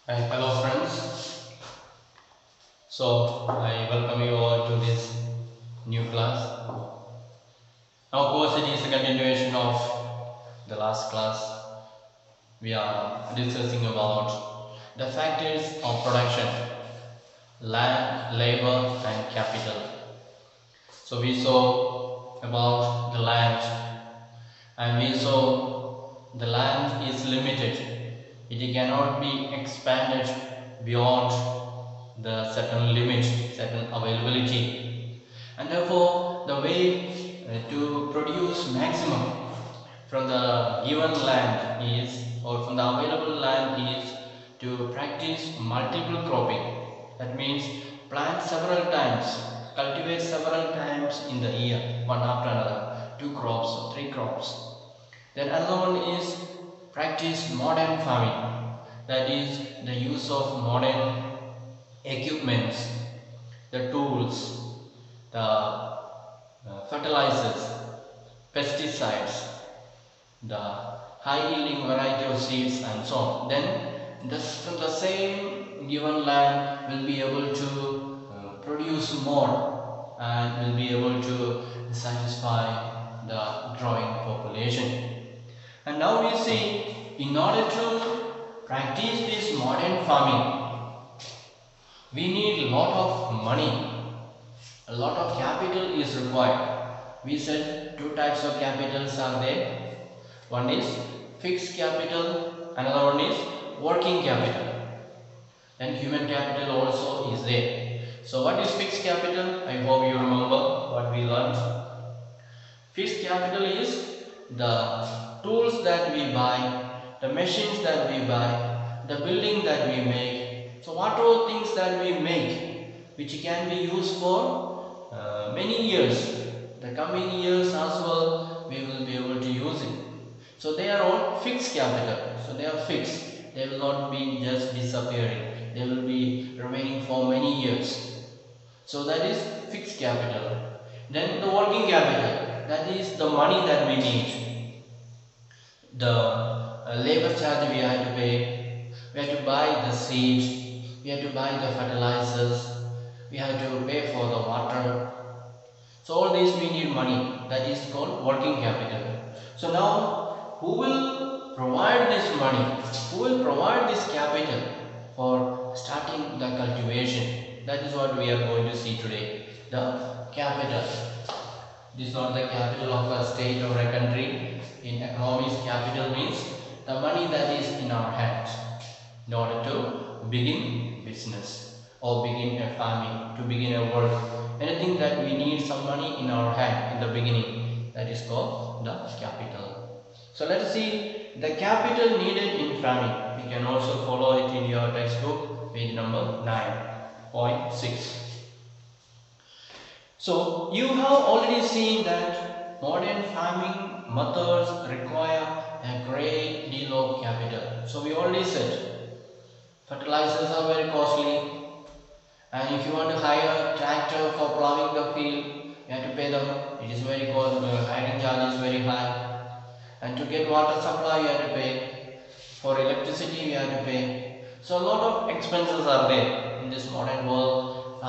Hi, hello friends. So I welcome you all to this new class. Now, of course, it is a continuation of the last class. We are discussing about the factors of production: land, labor, and capital. So we saw about the land, and we saw the land is limited. It cannot be expanded beyond the certain limit, certain availability, and therefore the way to produce maximum from the given land is, or from the available land is, to practice multiple cropping. That means plant several times, cultivate several times in the year, one after another, two crops or three crops. Then another one is practice modern farming, that is the use of modern equipments, the tools, the fertilizers, pesticides, the high yielding variety of seeds and so on. Then from the same given land will be able to produce more and will be able to satisfy the growing population. And now we see, in order to practice this modern farming, we need a lot of money, a lot of capital is required. We said two types of capitals are there. One is fixed capital, another one is working capital, and human capital also is there. So what is fixed capital? I hope you remember what we learned. Fixed capital is the tools that we buy, the machines that we buy, the building that we make. So what are things that we make which can be used for many years? The coming years as well, we will be able to use it. So they are all fixed capital. So they are fixed. They will not be just disappearing. They will be remaining for many years. So that is fixed capital. Then the working capital, that is the money that we need. The labor charge we have to pay, we have to buy the seeds, we have to buy the fertilizers, we have to pay for the water. So all these we need money, that is called working capital. So now who will provide this money? Who will provide this capital for starting the cultivation? That is what we are going to see today. The capital. This is not the capital of a state or a country. In economics, capital means the money that is in our hands in order to begin business or begin a farming, to begin a work. Anything that we need some money in our hand in the beginning, that is called the capital. So let us see the capital needed in farming. You can also follow it in your textbook, page number 9.6. So you have already seen that modern farming methods require a great deal of capital. So we already said fertilizers are very costly, and if you want to hire a tractor for plowing the field, you have to pay them. It is very costly. The hiring charge is very high, and to get water supply you have to pay. For electricity you have to pay. So a lot of expenses are there in this modern world.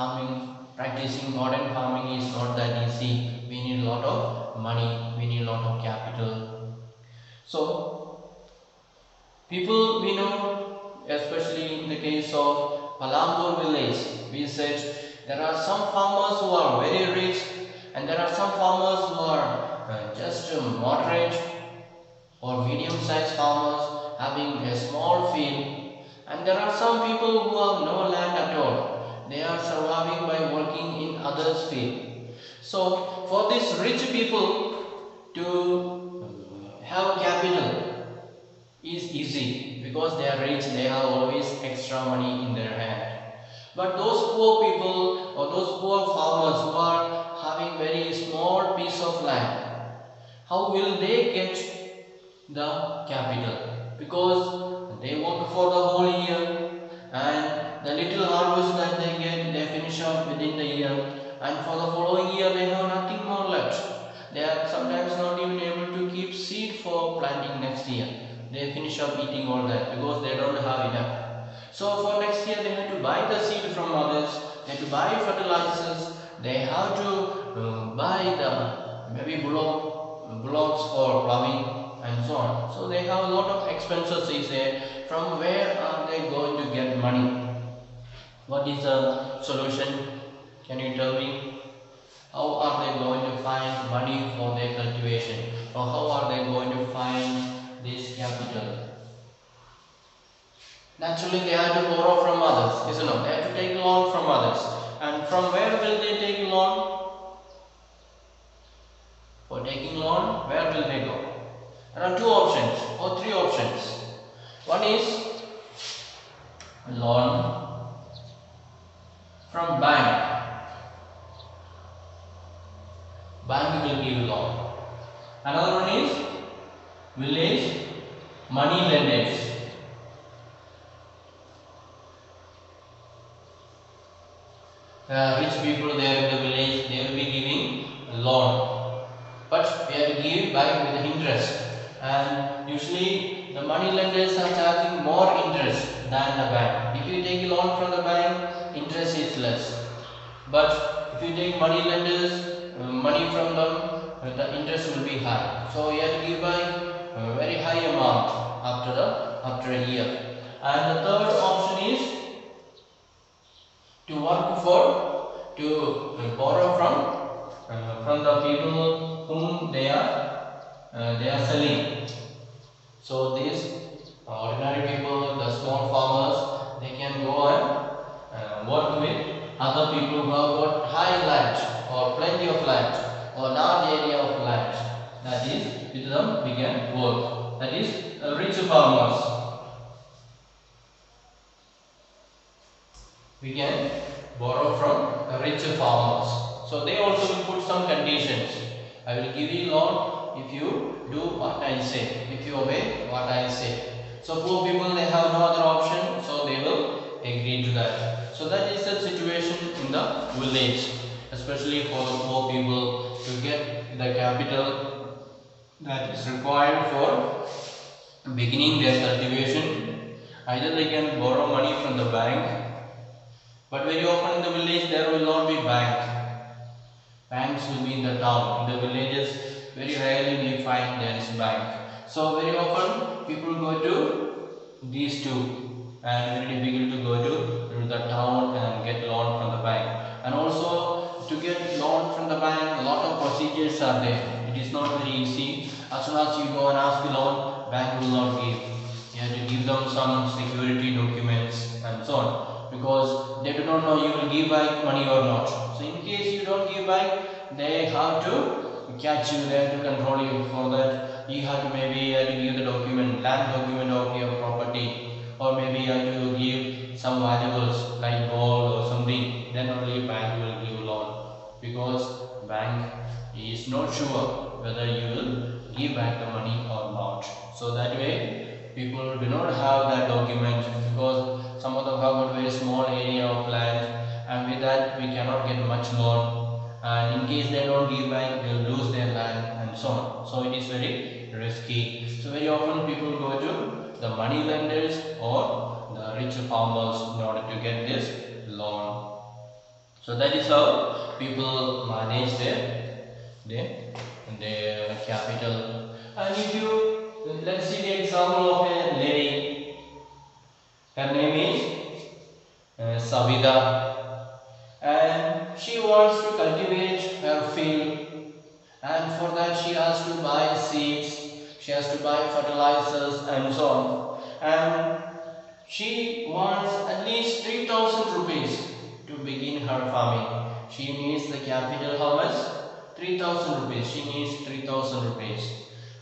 Practicing modern farming is not that easy. We need a lot of money, we need a lot of capital. So people we know, especially in the case of Palampur village, we said there are some farmers who are very rich and there are some farmers who are just moderate or medium sized farmers having a small field, and there are some people who have no land at all. They are surviving by working in others' field. So for these rich people to have capital is easy because they are rich, they have always extra money in their hand. But those poor people or those poor farmers who are having very small piece of land, how will they get the capital? Because they work for the whole year, and the little harvest that they get, they finish off within the year, and for the following year they have nothing more left. They are sometimes not even able to keep seed for planting next year. They finish up eating all that because they don't have enough. So for next year they have to buy the seed from others, they have to buy fertilizers, they have to buy the maybe blocks for plowing and so on. So they have a lot of expenses is there. From where are they going to get money? What is the solution? Can you tell me? How are they going to find money for their cultivation? Or how are they going to find this capital? Naturally, they have to borrow from others, isn't it? They have to take loan from others. And from where will they take loan? For taking loan, where will they go? There are two options or three options. One is loan from bank. Bank will give loan. Another one is village money lenders. Rich people there in the village, they will be giving loan, but we have to give back with interest, and usually the money lenders are charging more interest than the bank. If you take a loan from the bank, interest is less, but if you take money lenders money from them, the interest will be high. So you have to give back a very high amount after a year. And the third option is to borrow from the people whom they are selling. So these ordinary people, the small farmers, they can go and work with other people who have got high land or plenty of land or large area of land. That is, with them we can work. That is rich farmers. We can borrow from rich farmers. So they also will put some conditions. I will give you loan if you do what I say, if you obey what I say. So poor people, they have no other option, so they will agree to that. So that is the situation in the village, especially for the poor people to get the capital that is required for beginning their cultivation. Either they can borrow money from the bank, but very often in the village there will not be bank. Banks will be in the town. In the villages, very rarely we find there is bank. So very often people go to these two, and very difficult to go to the town and get loan from the bank. And also to get loan from the bank, a lot of procedures are there. It is not very easy. As soon as you go and ask the loan, bank will not give. You have to give them some security documents and so on, because they do not know you will give back money or not. So in case you don't give back, they have to catch you, they have to control you. For that you have to maybe give the document, land document of your property, or maybe you have to give some valuables like gold or something. Then only bank will give loan, because bank is not sure whether you will give back the money or not. So that way people do not have that document, because some of them have got very small area of land, and with that we cannot get much loan, and in case they don't give back, they will lose their land and so on. So it is very risky. So very often people go to the money lenders or the rich farmers in order to get this loan. So that is how people manage their capital. And if you, let's see the example of a lady. Her name is Savida, and she wants to cultivate her field, and for that she has to buy seeds, she has to buy fertilizers and so on, and she wants at least 3,000 rupees to begin her farming. She needs the capital, how much? 3,000 rupees. She needs 3,000 rupees.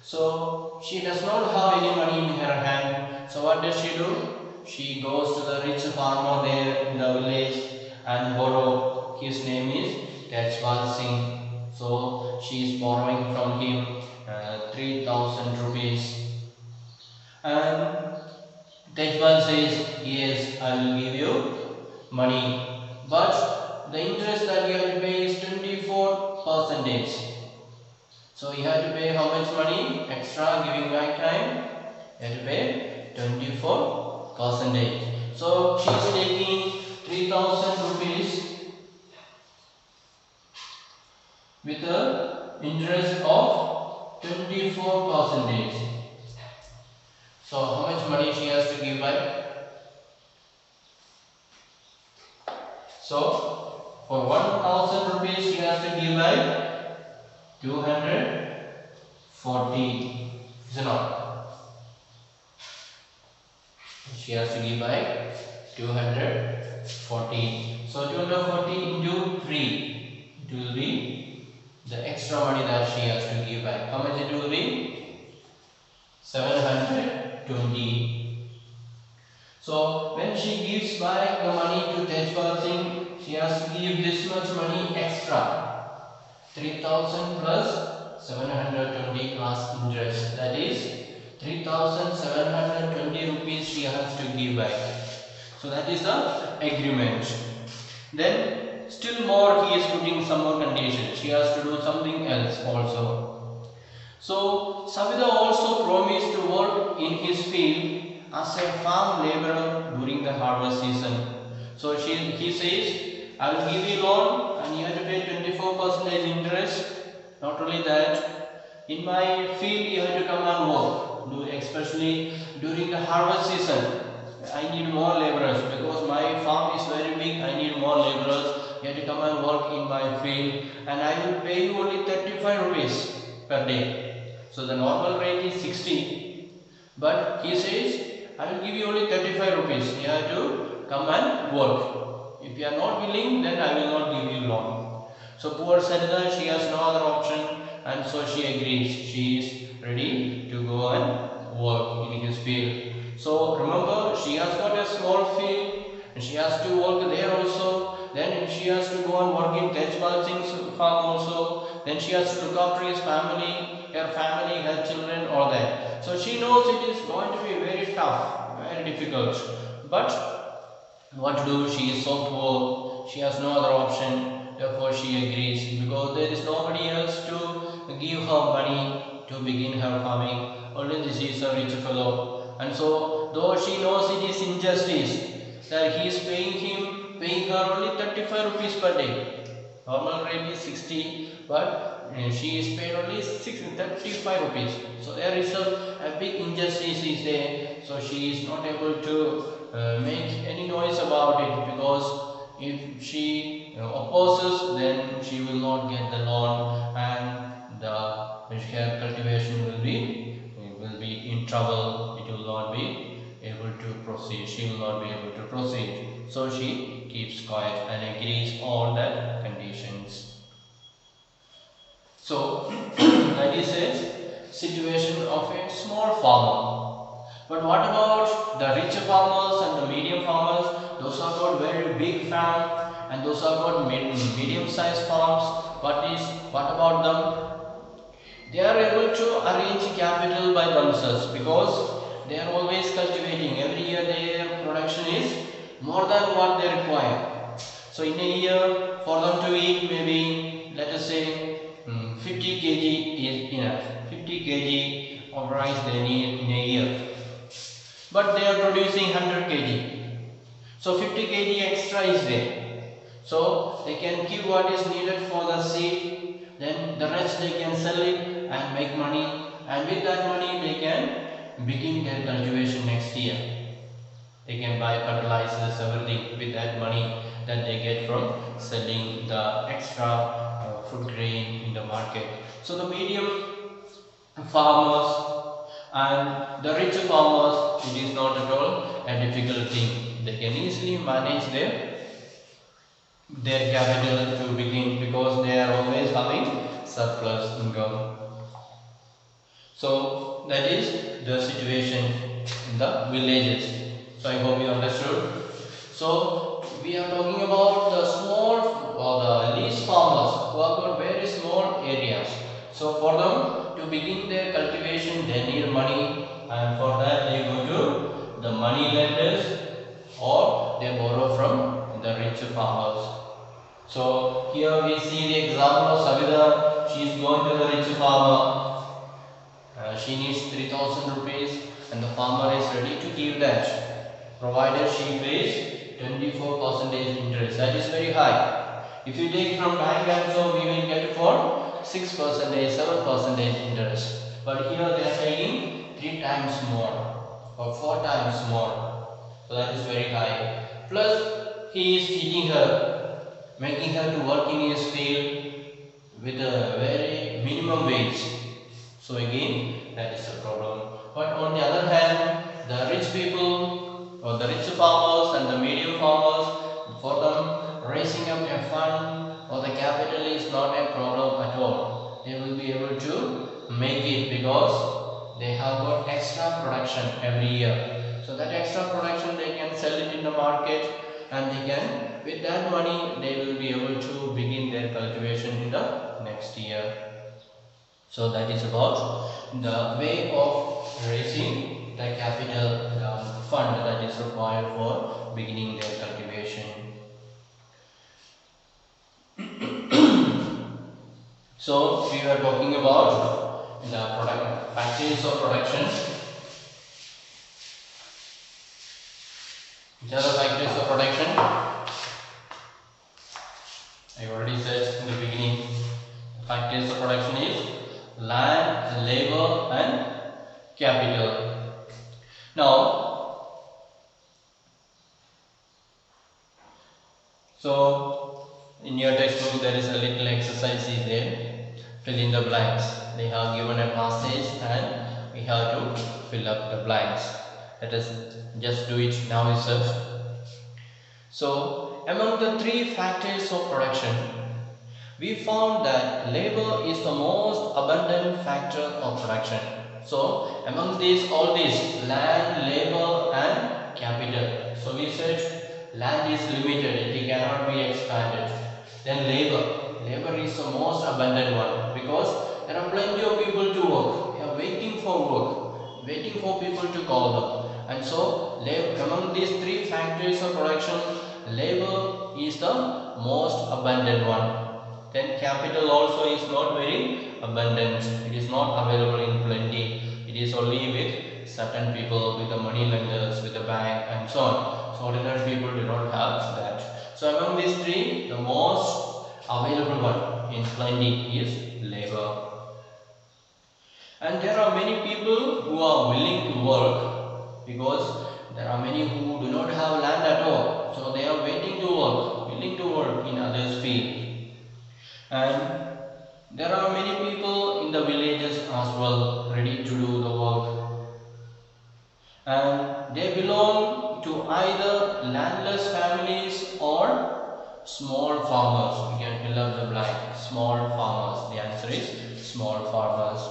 So she does not have any money in her hand. So what does she do? She goes to the rich farmer there in the village and borrow. His name is Tejpal Singh. So she is borrowing from him 3,000 rupees. And Tejpal says, yes, I will give you money, but the interest that you have to pay is 24%. So you have to pay how much money extra giving back time? You have to pay 24%. So she is taking 3,000 rupees with a interest of 24%. So how much money she has to give back? So for 1,000 rupees she has to give back 240. Is it not? She has to give back 240. So 240 into 3, it will be the extra money that she has to give back. How much it will be? 720. So when she gives back the money to Tejpal, she has to give this much money extra. 3,000 plus 720 plus interest. That is 3,720 rupees she has to give back. So that is the agreement. Then still more he is putting some more conditions. She has to do something else also. So Savita also promised to work in his field as a farm laborer during the harvest season. So he says, I will give you loan and you have to pay 24% interest. Not only that, in my field you have to come and work. Especially during the harvest season, I need more laborers because my farm is very big. I need more laborers. You have to come and work in my field, and I will pay you only 35 rupees per day. So the normal rate is 60, but he says, I will give you only 35 rupees. You have to come and work. If you are not willing, then I will not give you loan. So poor Sarita, she has no other option, and so she agrees. She is ready to go and work in his field. So remember, she has got a small field and she has to work there also. Then she has to go and work in Tejpal Singh's farm also. Then she has to look after his family, her children, all that. So she knows it is going to be very tough, very difficult. But what to do? She is so poor. She has no other option. Therefore she agrees because there is nobody else to give her money to begin her farming. Only this is a rich fellow. And so though she knows it is injustice that he is paying her only 35 rupees per day. Normal rate is 60, but she is paid only 35 rupees. So there is a big injustice is there. So she is not able to make any noise about it, because if she opposes, then she will not get the loan, and her cultivation will be in trouble. It will not be able to proceed. She will not be able to proceed. So she keeps quiet and agrees all the conditions. So that is a situation of a small farmer. But what about the richer farmers and the medium farmers? Those have got very big farm and those have got medium-sized farms. What about them? They are able to arrange capital by themselves because they are always cultivating. Every year their production is more than what they require. So in a year, for them to eat, maybe let us say 50 kg is enough. 50 kg of rice they need in a year. But they are producing 100 kg. So 50 kg extra is there. So they can keep what is needed for the seed. Then the rest they can sell it and make money, and with that money they can begin their cultivation next year. They can buy fertilizers, everything with that money that they get from selling the extra food grain in the market. So the medium farmers and the rich farmers, it is not at all a difficult thing. They can easily manage their capital to begin because they are always having surplus income. So that is the situation in the villages. So I hope you understood. So we are talking about the small or the least farmers who have got very small areas. So for them to begin their cultivation they need money, and for that they go to the money lenders or they borrow from the rich farmers. So here we see the example of Savita. She is going to the rich farmer. She needs 3,000 rupees and the farmer is ready to give that. provided she pays 24% interest. That is very high. If you take from bank also, we will get for 6%, 7% interest. But here they are taking 3 times more or 4 times more. So that is very high. Plus, he is cheating her, making her to work in his field with a very minimum wage. So again, that is a problem. But on the other hand, the rich people or the rich farmers and the medium farmers, for them raising up a fund or the capital is not a problem at all. They will be able to make it because they have got extra production every year. So that extra production they can sell it in the market, and they can, with that money, they will be able to begin their cultivation in the next year. So that is about the way of raising the capital, the fund that is required for beginning their cultivation. So we were talking about the factors of production. Which are the factors of production? I already said in the beginning, factors of production is land, labor and capital. Now, so in your textbook there is a little exercise is there. Fill in the blanks. They have given a passage and we have to fill up the blanks. Let us just do it now itself. So, among the 3 factors of production, we found that labor is the most abundant factor of production. So, among these, all these, land, labor and capital. So, we said land is limited, it cannot be expanded. Then labor is the most abundant one because there are plenty of people to work. They are waiting for work, waiting for people to call them. And so, among these 3 factors of production, labor is the most abundant one. Then capital also is not very abundant. It is not available in plenty. It is only with certain people, with the money lenders, with the bank and so on. So ordinary people do not have that. So among these 3, the most available one in plenty is labor. And there are many people who are willing to work because there are many who do not have land at all. So they are waiting to work, willing to work in others' field. And there are many people in the villages as well ready to do the work. And they belong to either landless families or small farmers. We can fill up the blank. Small farmers. The answer is small farmers.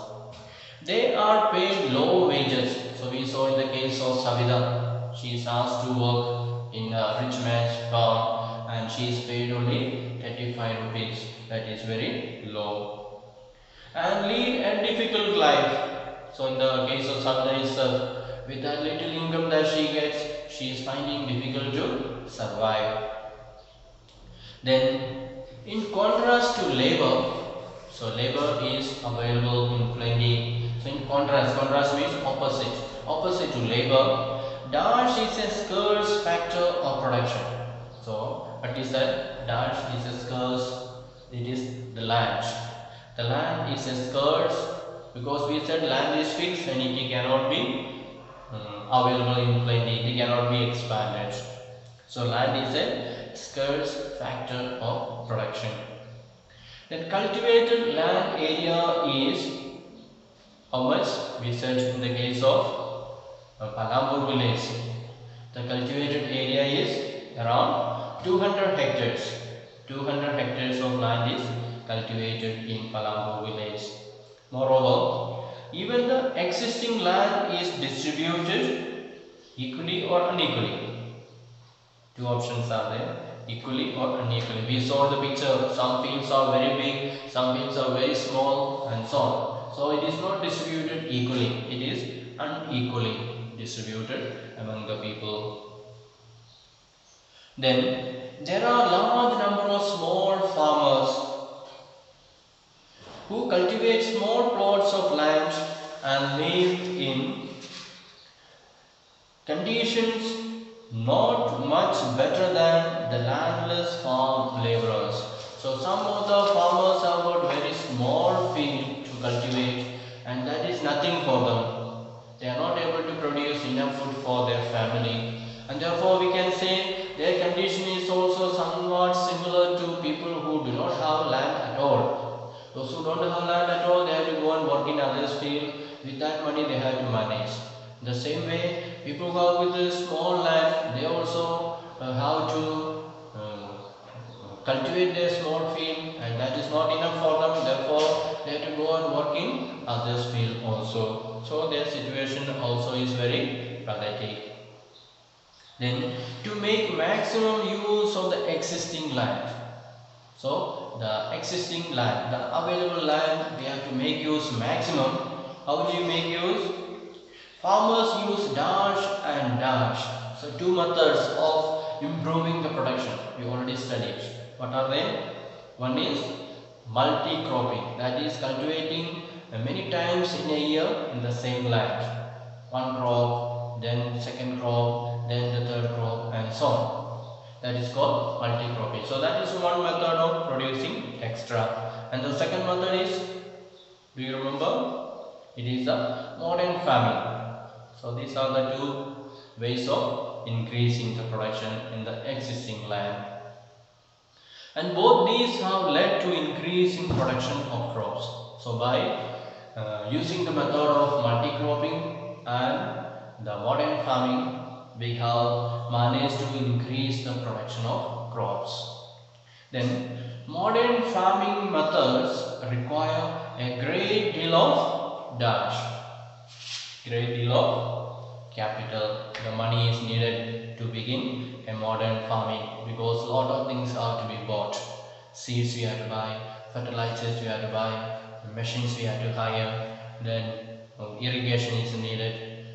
They are paid low wages. So we saw in the case of Savita, she is asked to work in a rich man's farm and she is paid only 35 rupees. That is very low. And lead a difficult life. So in the case of Savita itself, with that little income that she gets, she is finding difficult to survive. Then in contrast to labor, so labor is available in plenty. So in contrast means opposite to labor, dash is a scarce factor of production. So what is that? Dash is a scarce, it is the land. The land is a scarce because we said land is fixed and it cannot be available in plenty, it cannot be expanded. So land is a scarce factor of production. Then cultivated land area is how much? We said in the case of Palambur village, the cultivated area is around 200 hectares. 200 hectares of land is cultivated in Palambur village. Moreover, even the existing land is distributed equally or unequally. 2 options are there, equally or unequally. We saw the picture, some fields are very big, some fields are very small and so on. So it is not distributed equally, it is unequally distributed among the people. Then there are large number of small farmers who cultivate small plots of land and live in conditions not much better than the landless farm laborers. So some of the farmers have got very small field to cultivate, and that is nothing for them. They are not able to produce enough food for their family, and therefore we can say their condition is also somewhat similar to people who do not have land at all. Those who don't have land at all, they have to go and work in others' field. With that money they have to manage. The same way, people who have with a small land, they also have to cultivate their small field, and that is not enough for them. Therefore, they have to go and work in others' field also. So their situation also is very pathetic. Then, to make maximum use of the existing land. So the existing land, the available land, we have to make use maximum. How do you make use? Farmers use dash and dash. So two methods of improving the production. We already studied. What are they? One is multi-cropping. That is cultivating many times in a year in the same land. One crop, then second crop, then the third crop, and so on. That is called multi-cropping. So that is one method of producing extra. And the second method is, do you remember? It is the modern farming. So these are the two ways of increasing the production in the existing land. And both these have led to increase in production of crops. So by using the method of multi-cropping and the modern farming, we have managed to increase the production of crops. Then modern farming methods require a great deal of great deal of capital. The money is needed to begin a modern farming because a lot of things are to be bought. Seeds we have to buy, fertilizers we have to buy, machines we have to hire, then irrigation is needed.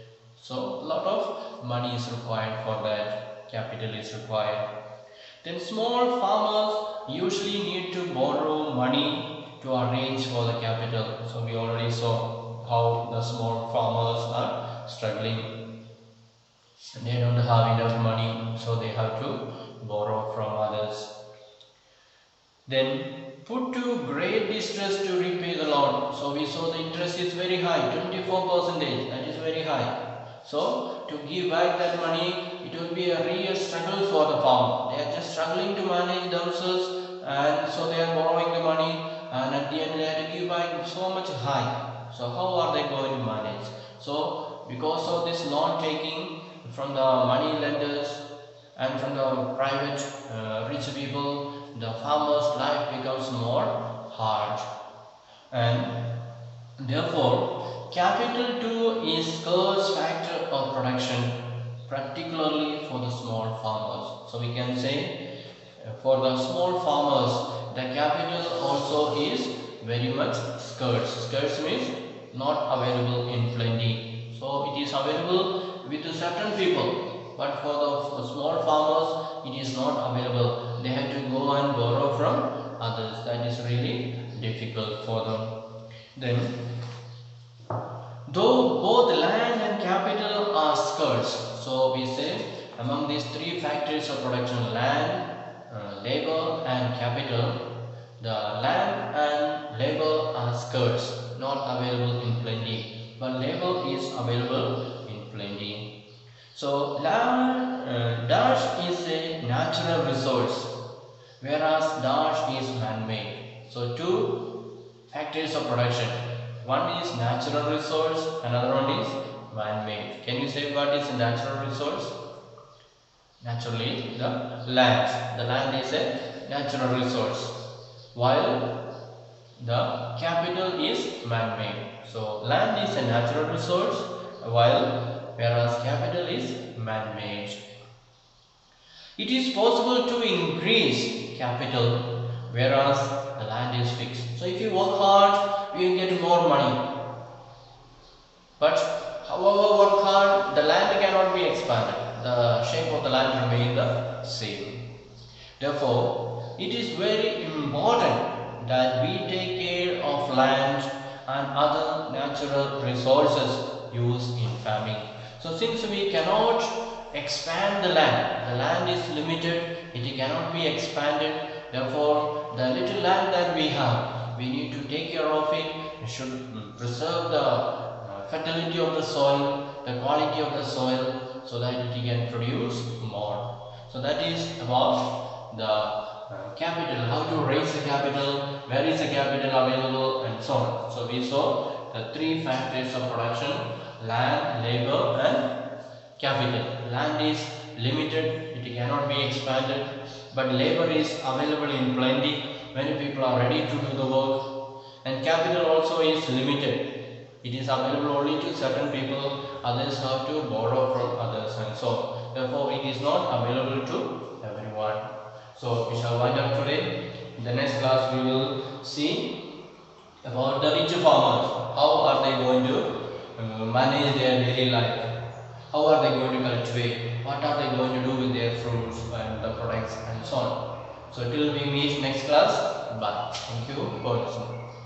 So a lot of money is required for that, capital is required. Then small farmers usually need to borrow money to arrange for the capital. So we already saw how the small farmers are struggling. They don't have enough money, so they have to borrow from others. Then put to great distress to repay the loan. So we saw the interest is very high, 24%, that is very high. So to give back that money, it will be a real struggle for the farmer. They are just struggling to manage themselves, and so they are borrowing the money, and at the end they have to give back so much high. So how are they going to manage? So because of this loan taking from the money lenders and from the private rich people, the farmer's life becomes more hard, and therefore capital too is scarce factor of production, particularly for the small farmers. So we can say for the small farmers the capital also is very much scarce. Scarce means not available in plenty. So it is available with certain people, but for the small farmers it is not available. They have to go and borrow from others. That is really difficult for them. Then, though both land and capital are scarce, so we say among these three factors of production, land, labor and capital, the land and labor are scarce, not available in plenty, but labor is available in plenty. So dash is a natural resource, whereas dash is man-made. So two factors of production. One is natural resource, another one is man-made. Can you say what is a natural resource? Naturally, the land. The land is a natural resource, while the capital is man-made. So land is a natural resource, whereas capital is man-made. It is possible to increase capital, whereas the land is fixed. So if you work hard, you will get more money. But however work hard, the land cannot be expanded. The shape of the land remains the same. Therefore, it is very important that we take care of land and other natural resources used in farming. So since we cannot expand the land. The land is limited, it cannot be expanded. Therefore, the little land that we have, we need to take care of it. We should preserve the fertility of the soil, the quality of the soil, so that it can produce more. So that is about the capital, how to raise the capital, where is the capital available, and so on. So we saw the three factors of production: land, labor, and capital. Land is limited, it cannot be expanded, but labor is available in plenty. Many people are ready to do the work, and capital also is limited. It is available only to certain people, others have to borrow from others, and so therefore it is not available to everyone. So we shall wind up today. In the next class we will see about the rich farmers. How are they going to manage their daily life? How are they going to cultivate? What are they going to do with their fruits and the products and so on? So till we meet next class, bye. Thank you for listening.